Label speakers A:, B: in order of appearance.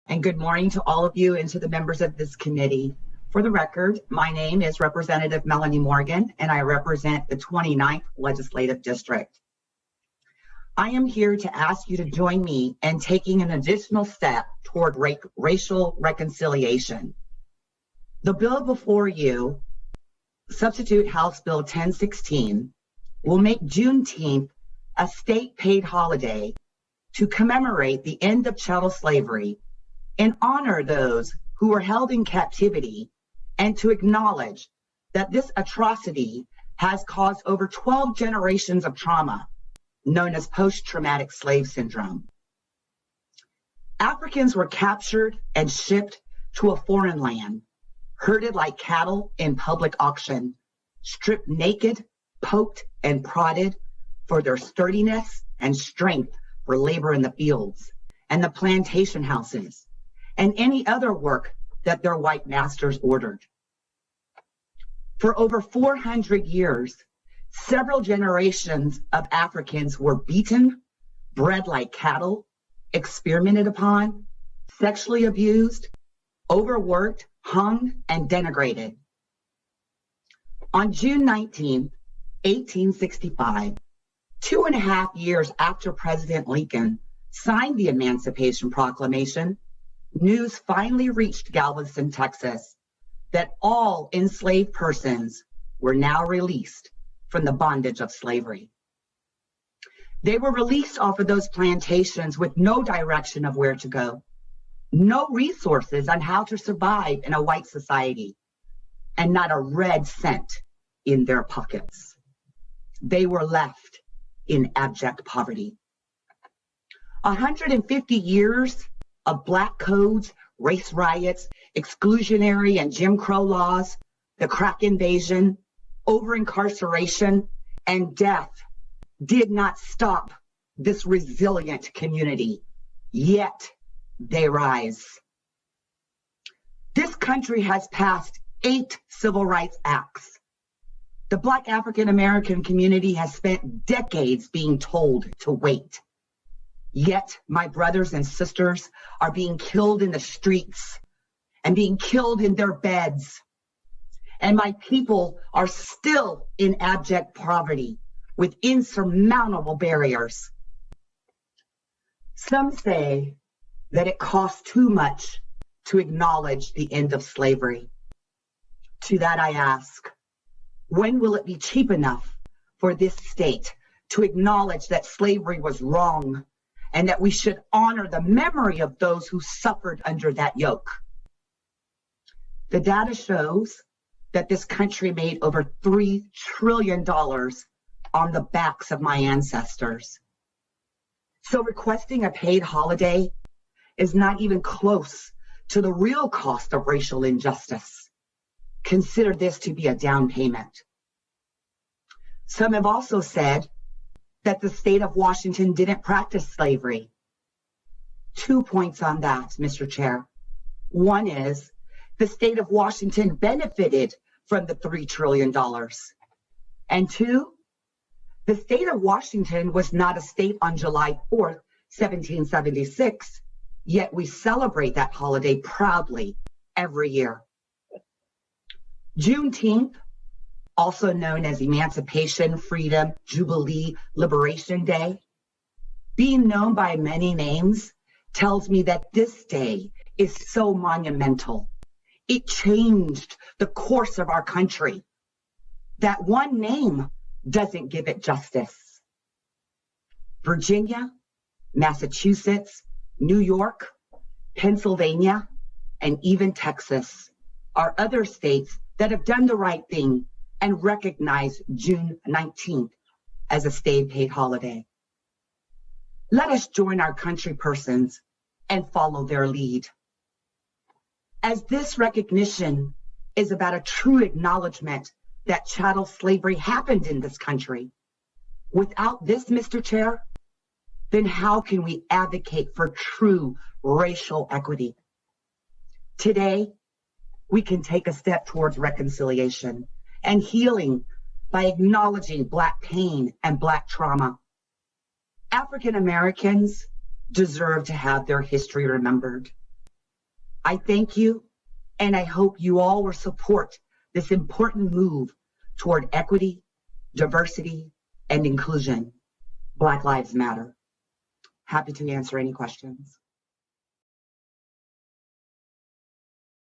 A: And good morning to all of you and to the members of this committee. For the record, my name is Representative Melanie Morgan, and I represent the 29th Legislative District. I am here to ask you to join me in taking an additional step toward racial reconciliation. The bill before you, Substitute House Bill 1016, will make Juneteenth a state-paid holiday to commemorate the end of chattel slavery and honor those who were held in captivity, and to acknowledge that this atrocity has caused over 12 generations of trauma, known as post-traumatic slave syndrome. Africans were captured and shipped to a foreign land, herded like cattle in public auction, stripped naked, poked and prodded for their sturdiness and strength for labor in the fields and the plantation houses and any other work that their white masters ordered. For over 400 years, several generations of Africans were beaten, bred like cattle, experimented upon, sexually abused, overworked, hung, and denigrated. On June 19, 1865, 2.5 years after President Lincoln signed the Emancipation Proclamation, news finally reached Galveston, Texas, that all enslaved persons were now released from the bondage of slavery. They were released off of those plantations with no direction of where to go, no resources on how to survive in a white society, and not a red cent in their pockets. They were left in abject poverty. 150 years of Black codes, race riots, exclusionary and Jim Crow laws, the crack invasion, over-incarceration, and death did not stop this resilient community, yet they rise. This country has passed 8 civil rights acts. The Black African American community has spent decades being told to wait. Yet my brothers and sisters are being killed in the streets and being killed in their beds. And my people are still in abject poverty with insurmountable barriers. Some say that it costs too much to acknowledge the end of slavery. To that I ask, when will it be cheap enough for this state to acknowledge that slavery was wrong and that we should honor the memory of those who suffered under that yoke? The data shows that this country made over $3 trillion on the backs of my ancestors. So requesting a paid holiday is not even close to the real cost of racial injustice. Consider this to be a down payment. Some have also said that the state of Washington didn't practice slavery. 2 points on that, Mr. Chair. One is the state of Washington benefited from the $3 trillion. And 2, the state of Washington was not a state on July 4th, 1776, yet we celebrate that holiday proudly every year. Juneteenth, also known as Emancipation, Freedom, Jubilee, Liberation Day, being known by many names, tells me that this day is so monumental. It changed the course of our country. That one name doesn't give it justice. Virginia, Massachusetts, New York, Pennsylvania, and even Texas are other states that have done the right thing and recognize June 19th as a state-paid holiday. Let us join our country persons and follow their lead. As this recognition is about a true acknowledgement that chattel slavery happened in this country. Without this, Mr. Chair, then how can we advocate for true racial equity? Today, we can take a step towards reconciliation and healing by acknowledging Black pain and Black trauma. African Americans deserve to have their history remembered. I thank you, and I hope you all will support this important move toward equity, diversity, and inclusion. Black Lives Matter. Happy to answer any questions.